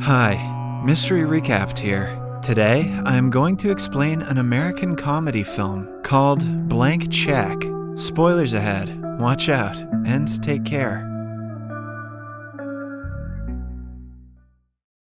Hi, Mystery Recapped here. Today, I am going to explain an American comedy film called Blank Check. Spoilers ahead, watch out, and take care.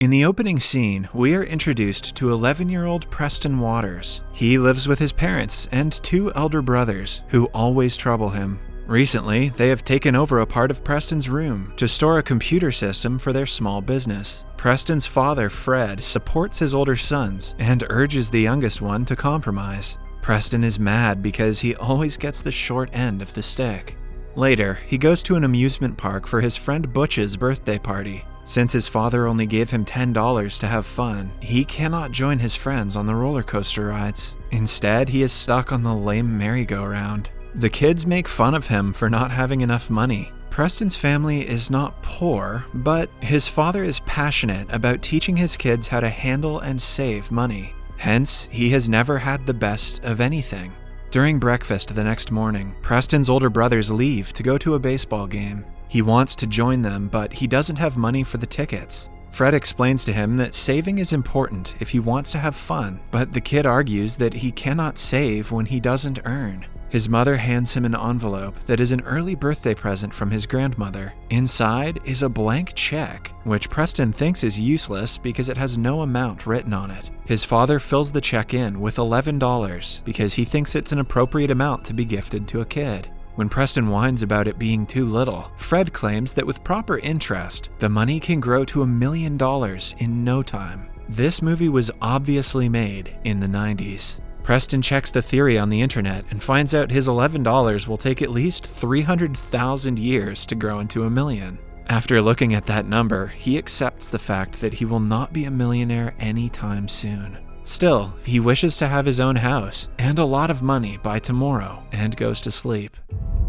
In the opening scene, we are introduced to 11-year-old Preston Waters. He lives with his parents and two elder brothers, who always trouble him. Recently, they have taken over a part of Preston's room to store a computer system for their small business. Preston's father, Fred, supports his older sons and urges the youngest one to compromise. Preston is mad because he always gets the short end of the stick. Later, he goes to an amusement park for his friend Butch's birthday party. Since his father only gave him $10 to have fun, he cannot join his friends on the roller coaster rides. Instead, he is stuck on the lame merry-go-round. The kids make fun of him for not having enough money. Preston's family is not poor, but his father is passionate about teaching his kids how to handle and save money. Hence, he has never had the best of anything. During breakfast the next morning, Preston's older brothers leave to go to a baseball game. He wants to join them, but he doesn't have money for the tickets. Fred explains to him that saving is important if he wants to have fun, but the kid argues that he cannot save when he doesn't earn. His mother hands him an envelope that is an early birthday present from his grandmother. Inside is a blank check, which Preston thinks is useless because it has no amount written on it. His father fills the check in with $11 because he thinks it's an appropriate amount to be gifted to a kid. When Preston whines about it being too little, Fred claims that with proper interest, the money can grow to $1 million in no time. This movie was obviously made in the 90s. Preston checks the theory on the internet and finds out his $11 will take at least 300,000 years to grow into $1 million. After looking at that number, he accepts the fact that he will not be a millionaire anytime soon. Still, he wishes to have his own house and a lot of money by tomorrow and goes to sleep.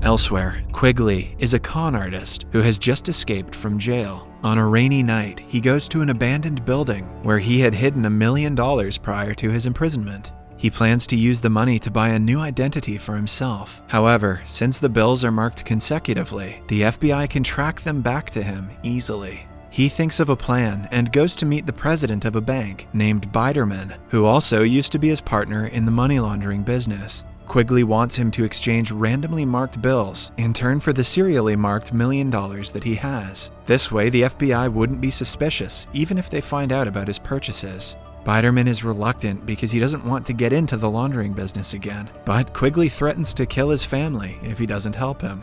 Elsewhere, Quigley is a con artist who has just escaped from jail. On a rainy night, he goes to an abandoned building where he had hidden $1 million prior to his imprisonment. He plans to use the money to buy a new identity for himself. However, since the bills are marked consecutively, the FBI can track them back to him easily. He thinks of a plan and goes to meet the president of a bank named Biderman, who also used to be his partner in the money laundering business. Quigley wants him to exchange randomly marked bills in turn for the serially marked $1 million that he has. This way, the FBI wouldn't be suspicious, even if they find out about his purchases. Biderman is reluctant because he doesn't want to get into the laundering business again, but Quigley threatens to kill his family if he doesn't help him.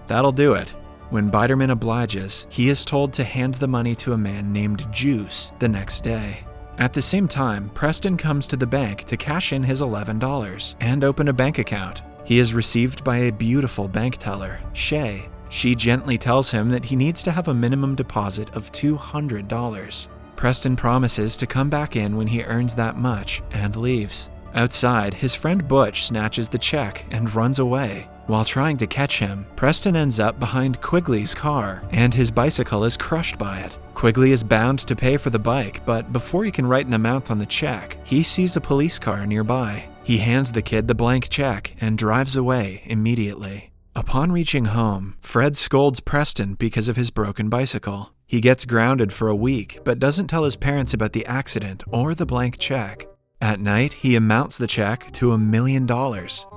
That'll do it. When Biderman obliges, he is told to hand the money to a man named Juice the next day. At the same time, Preston comes to the bank to cash in his $11 and open a bank account. He is received by a beautiful bank teller, Shay. She gently tells him that he needs to have a minimum deposit of $200. Preston promises to come back in when he earns that much and leaves. Outside, his friend Butch snatches the check and runs away. While trying to catch him, Preston ends up behind Quigley's car, and his bicycle is crushed by it. Quigley is bound to pay for the bike, but before he can write an amount on the check, he sees a police car nearby. He hands the kid the blank check and drives away immediately. Upon reaching home, Fred scolds Preston because of his broken bicycle. He gets grounded for a week, but doesn't tell his parents about the accident or the blank check. At night, he amounts the check to $1 million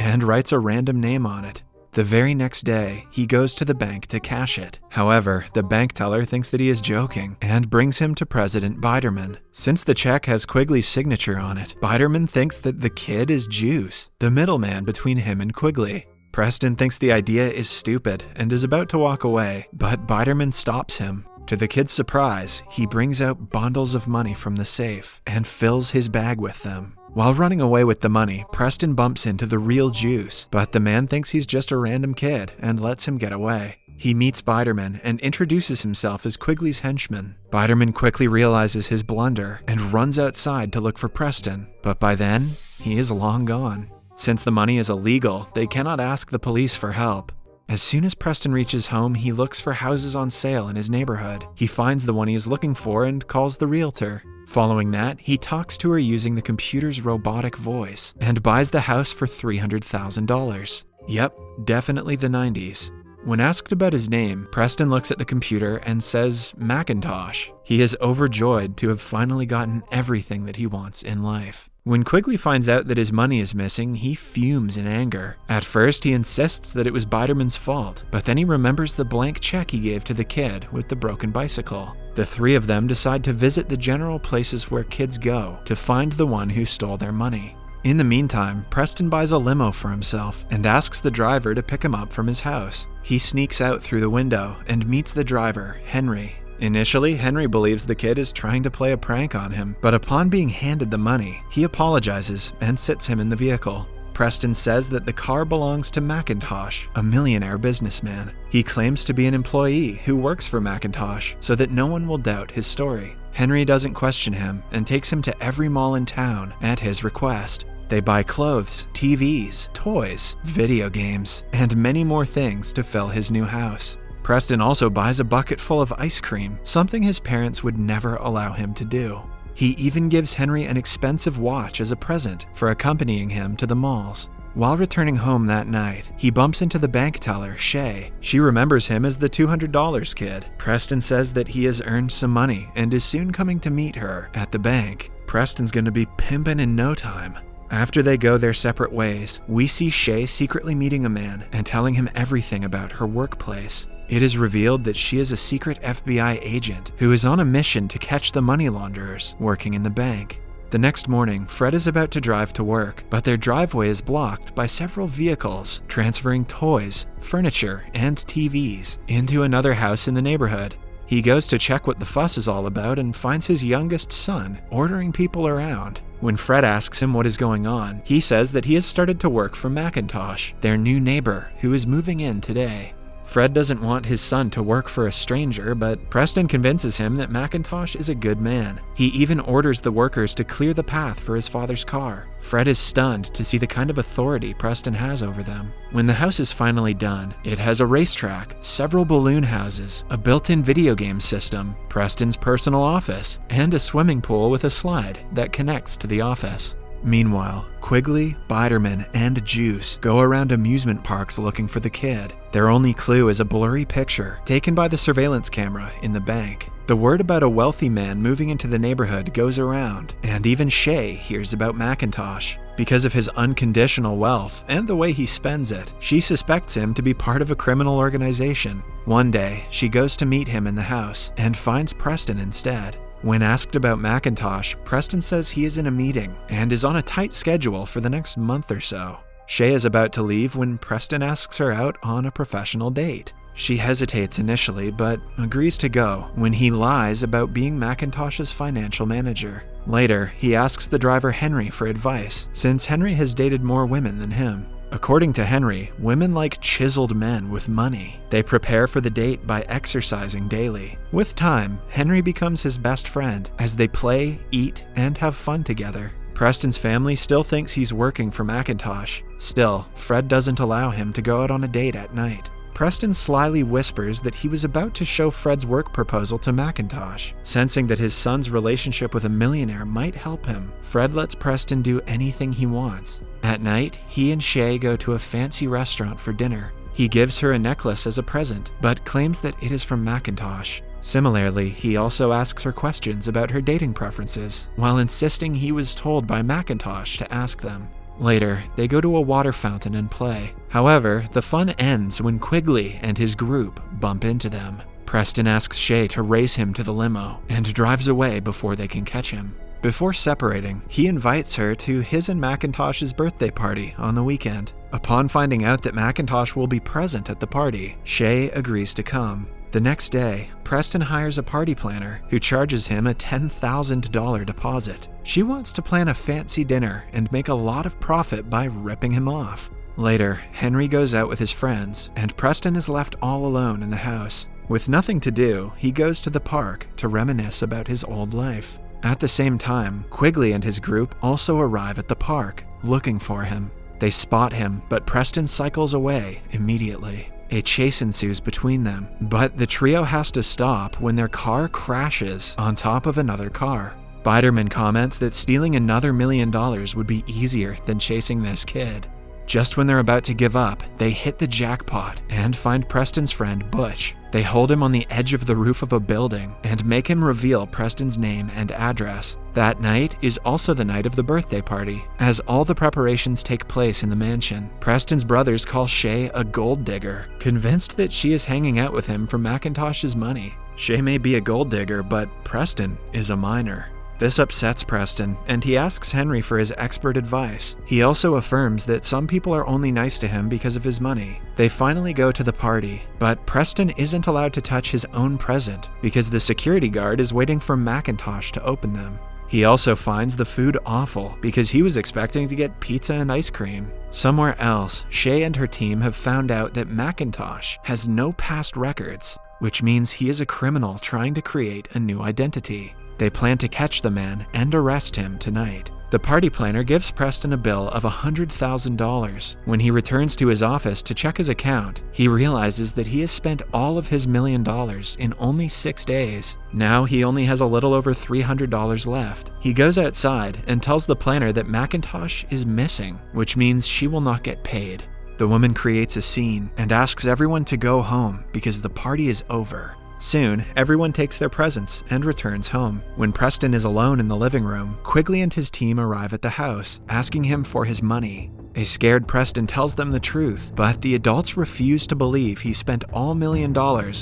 and writes a random name on it. The very next day, he goes to the bank to cash it. However, the bank teller thinks that he is joking and brings him to President Biderman. Since the check has Quigley's signature on it, Biderman thinks that the kid is Juice, the middleman between him and Quigley. Preston thinks the idea is stupid and is about to walk away, but Biderman stops him. To the kid's surprise, he brings out bundles of money from the safe and fills his bag with them. While running away with the money, Preston bumps into the real Juice, but the man thinks he's just a random kid and lets him get away. He meets Biderman and introduces himself as Quigley's henchman. Biderman quickly realizes his blunder and runs outside to look for Preston, but by then, he is long gone. Since the money is illegal, they cannot ask the police for help. As soon as Preston reaches home, he looks for houses on sale in his neighborhood. He finds the one he is looking for and calls the realtor. Following that, he talks to her using the computer's robotic voice and buys the house for $300,000. Yep, definitely the 90s. When asked about his name, Preston looks at the computer and says Macintosh. He is overjoyed to have finally gotten everything that he wants in life. When Quigley finds out that his money is missing, he fumes in anger. At first, he insists that it was Biderman's fault, but then he remembers the blank check he gave to the kid with the broken bicycle. The three of them decide to visit the general places where kids go to find the one who stole their money. In the meantime, Preston buys a limo for himself and asks the driver to pick him up from his house. He sneaks out through the window and meets the driver, Henry. Initially, Henry believes the kid is trying to play a prank on him, but upon being handed the money, he apologizes and sits him in the vehicle. Preston says that the car belongs to Macintosh, a millionaire businessman. He claims to be an employee who works for Macintosh so that no one will doubt his story. Henry doesn't question him and takes him to every mall in town at his request. They buy clothes, TVs, toys, video games, and many more things to fill his new house. Preston also buys a bucket full of ice cream, something his parents would never allow him to do. He even gives Henry an expensive watch as a present for accompanying him to the malls. While returning home that night, he bumps into the bank teller, Shay. She remembers him as the $200 kid. Preston says that he has earned some money and is soon coming to meet her at the bank. Preston's gonna be pimpin' in no time. After they go their separate ways, we see Shay secretly meeting a man and telling him everything about her workplace. It is revealed that she is a secret FBI agent who is on a mission to catch the money launderers working in the bank. The next morning, Fred is about to drive to work, but their driveway is blocked by several vehicles transferring toys, furniture, and TVs into another house in the neighborhood. He goes to check what the fuss is all about and finds his youngest son ordering people around. When Fred asks him what is going on, he says that he has started to work for Macintosh, their new neighbor who is moving in today. Fred doesn't want his son to work for a stranger, but Preston convinces him that Macintosh is a good man. He even orders the workers to clear the path for his father's car. Fred is stunned to see the kind of authority Preston has over them. When the house is finally done, it has a racetrack, several balloon houses, a built-in video game system, Preston's personal office, and a swimming pool with a slide that connects to the office. Meanwhile, Quigley, Biderman, and Juice go around amusement parks looking for the kid. Their only clue is a blurry picture taken by the surveillance camera in the bank. The word about a wealthy man moving into the neighborhood goes around, and even Shay hears about Macintosh. Because of his unconditional wealth and the way he spends it, she suspects him to be part of a criminal organization. One day, she goes to meet him in the house and finds Preston instead. When asked about Macintosh, Preston says he is in a meeting and is on a tight schedule for the next month or so. Shay is about to leave when Preston asks her out on a professional date. She hesitates initially, but agrees to go when he lies about being Macintosh's financial manager. Later, he asks the driver Henry for advice, since Henry has dated more women than him. According to Henry, women like chiseled men with money. They prepare for the date by exercising daily. With time, Henry becomes his best friend as they play, eat, and have fun together. Preston's family still thinks he's working for Macintosh. Still, Fred doesn't allow him to go out on a date at night. Preston slyly whispers that he was about to show Fred's work proposal to Macintosh. Sensing that his son's relationship with a millionaire might help him, Fred lets Preston do anything he wants. At night, he and Shay go to a fancy restaurant for dinner. He gives her a necklace as a present, but claims that it is from Macintosh. Similarly, he also asks her questions about her dating preferences, while insisting he was told by Macintosh to ask them. Later, they go to a water fountain and play. However, the fun ends when Quigley and his group bump into them. Preston asks Shay to race him to the limo and drives away before they can catch him. Before separating, he invites her to his and Macintosh's birthday party on the weekend. Upon finding out that Macintosh will be present at the party, Shay agrees to come. The next day, Preston hires a party planner who charges him a $10,000 deposit. She wants to plan a fancy dinner and make a lot of profit by ripping him off. Later, Henry goes out with his friends, and Preston is left all alone in the house. With nothing to do, he goes to the park to reminisce about his old life. At the same time, Quigley and his group also arrive at the park, looking for him. They spot him, but Preston cycles away immediately. A chase ensues between them, but the trio has to stop when their car crashes on top of another car. Biderman comments that stealing another $1 million would be easier than chasing this kid. Just when they're about to give up, they hit the jackpot and find Preston's friend Butch. They hold him on the edge of the roof of a building and make him reveal Preston's name and address. That night is also the night of the birthday party. As all the preparations take place in the mansion, Preston's brothers call Shay a gold digger, convinced that she is hanging out with him for McIntosh's money. Shay may be a gold digger, but Preston is a miner. This upsets Preston, and he asks Henry for his expert advice. He also affirms that some people are only nice to him because of his money. They finally go to the party, but Preston isn't allowed to touch his own present because the security guard is waiting for McIntosh to open them. He also finds the food awful because he was expecting to get pizza and ice cream. Somewhere else, Shay and her team have found out that McIntosh has no past records, which means he is a criminal trying to create a new identity. They plan to catch the man and arrest him tonight. The party planner gives Preston a bill of $100,000. When he returns to his office to check his account, he realizes that he has spent all of his $1 million in only 6 days. Now he only has a little over $300 left. He goes outside and tells the planner that McIntosh is missing, which means she will not get paid. The woman creates a scene and asks everyone to go home because the party is over. Soon, everyone takes their presents and returns home. When Preston is alone in the living room, Quigley and his team arrive at the house, asking him for his money. A scared Preston tells them the truth, but the adults refuse to believe he spent all $1 million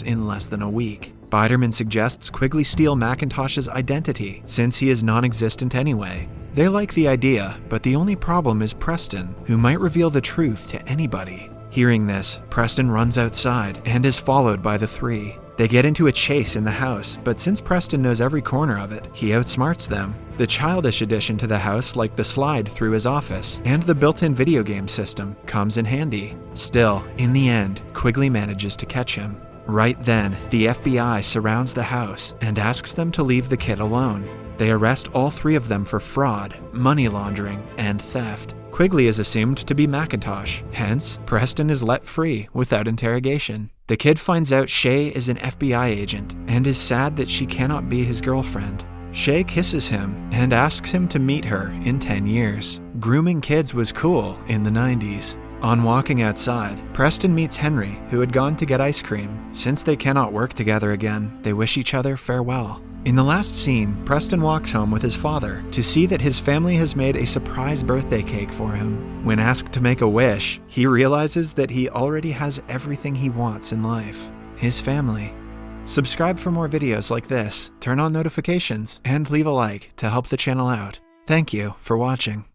in less than a week. Biderman suggests Quigley steal McIntosh's identity, since he is non-existent anyway. They like the idea, but the only problem is Preston, who might reveal the truth to anybody. Hearing this, Preston runs outside and is followed by the three. They get into a chase in the house, but since Preston knows every corner of it, he outsmarts them. The childish addition to the house, like the slide through his office, and the built-in video game system, comes in handy. Still, in the end, Quigley manages to catch him. Right then, the FBI surrounds the house and asks them to leave the kid alone. They arrest all three of them for fraud, money laundering, and theft. Quigley is assumed to be McIntosh, hence, Preston is let free without interrogation. The kid finds out Shay is an FBI agent and is sad that she cannot be his girlfriend. Shay kisses him and asks him to meet her in 10 years. Grooming kids was cool in the 90s. On walking outside, Preston meets Henry, who had gone to get ice cream. Since they cannot work together again, they wish each other farewell. In the last scene, Preston walks home with his father to see that his family has made a surprise birthday cake for him. When asked to make a wish, he realizes that he already has everything he wants in life: his family. Subscribe for more videos like this, turn on notifications, and leave a like to help the channel out. Thank you for watching.